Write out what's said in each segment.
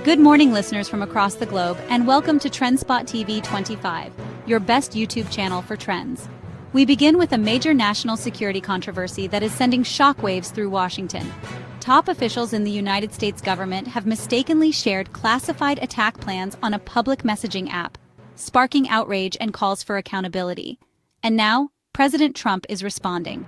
Good morning, listeners from across the globe, and welcome to TrendSpot TV 25, your best YouTube channel for trends. We begin with a major national security controversy that is sending shockwaves through Washington. Top officials in the United States government have mistakenly shared classified attack plans on a public messaging app, sparking outrage and calls for accountability. And now, President Trump is responding.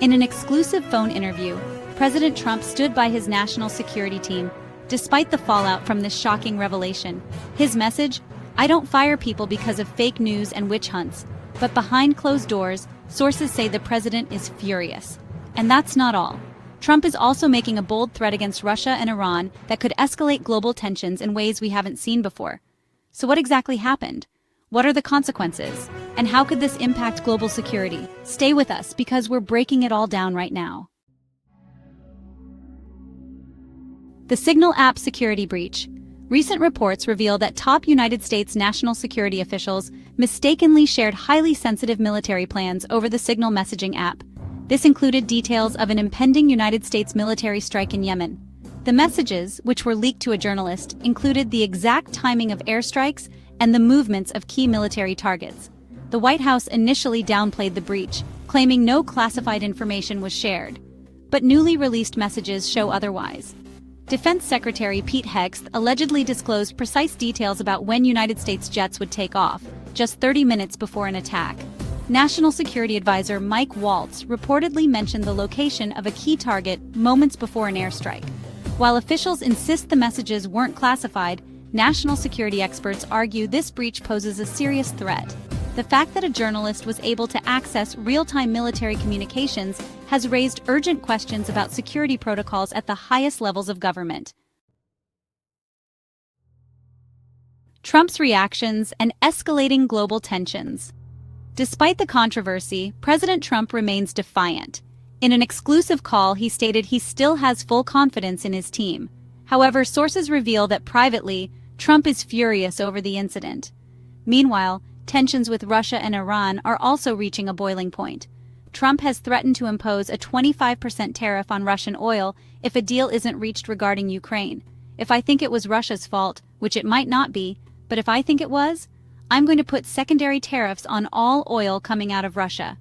In an exclusive phone interview, President Trump stood by his national security team. Despite the fallout from this shocking revelation, his message, "I don't fire people because of fake news and witch hunts," but behind closed doors, sources say the president is furious. And that's not all. Trump is also making a bold threat against Russia and Iran that could escalate global tensions in ways we haven't seen before. So what exactly happened? What are the consequences? And how could this impact global security? Stay with us because we're breaking it all down right now. The Signal app security breach. Recent reports reveal that top United States national security officials mistakenly shared highly sensitive military plans over the Signal messaging app. This included details of an impending United States military strike in Yemen. The messages, which were leaked to a journalist, included the exact timing of airstrikes and the movements of key military targets. The White House initially downplayed the breach, claiming no classified information was shared. But newly released messages show otherwise. Defense Secretary Pete Hegseth allegedly disclosed precise details about when United States jets would take off, just 30 minutes before an attack. National Security Advisor Mike Waltz reportedly mentioned the location of a key target moments before an airstrike. While officials insist the messages weren't classified, national security experts argue this breach poses a serious threat. The fact that a journalist was able to access real-time military communications has raised urgent questions about security protocols at the highest levels of government. Trump's reactions and escalating global tensions. Despite the controversy, President Trump remains defiant. In an exclusive call, he stated he still has full confidence in his team. However, sources reveal that privately, Trump is furious over the incident. Meanwhile, tensions with Russia and Iran are also reaching a boiling point. Trump has threatened to impose a 25% tariff on Russian oil if a deal isn't reached regarding Ukraine. "If I think it was Russia's fault, which it might not be, but if I think it was, I'm going to put secondary tariffs on all oil coming out of Russia,"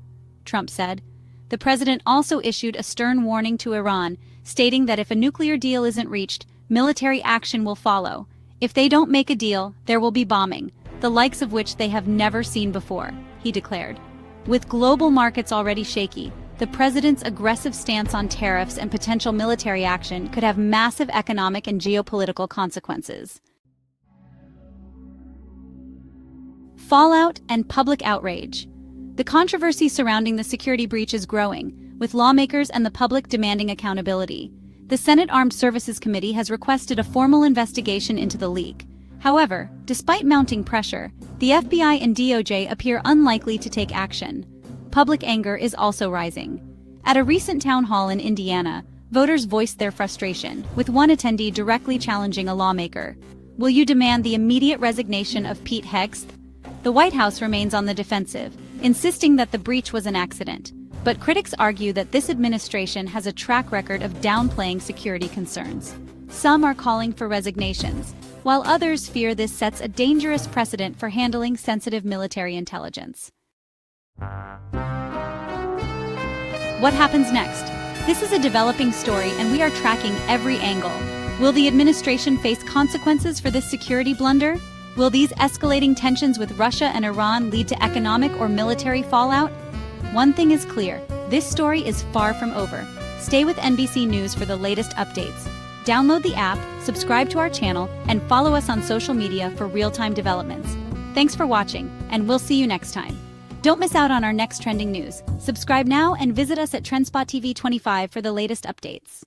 Trump said. The president also issued a stern warning to Iran, stating that if a nuclear deal isn't reached, military action will follow. If they don't make a deal, there will be bombing, the likes of which they have never seen before, he declared. With global markets already shaky, the president's aggressive stance on tariffs and potential military action could have massive economic and geopolitical consequences. Fallout and public outrage. The controversy surrounding the security breach is growing, with lawmakers and the public demanding accountability. The Senate Armed Services Committee has requested a formal investigation into the leak. However, despite mounting pressure, the FBI and DOJ appear unlikely to take action. Public anger is also rising. At a recent town hall in Indiana, voters voiced their frustration, with one attendee directly challenging a lawmaker. "Will you demand the immediate resignation of Pete Hegseth?" The White House remains on the defensive, insisting that the breach was an accident. But critics argue that this administration has a track record of downplaying security concerns. Some are calling for resignations, while others fear this sets a dangerous precedent for handling sensitive military intelligence. What happens next? This is a developing story, and we are tracking every angle. Will the administration face consequences for this security blunder? Will these escalating tensions with Russia and Iran lead to economic or military fallout? One thing is clear, this story is far from over. Stay with NBC News for the latest updates. Download the app, subscribe to our channel, and follow us on social media for real-time developments. Thanks for watching, and we'll see you next time. Don't miss out on our next trending news. Subscribe now and visit us at TrendSpot TV 25 for the latest updates.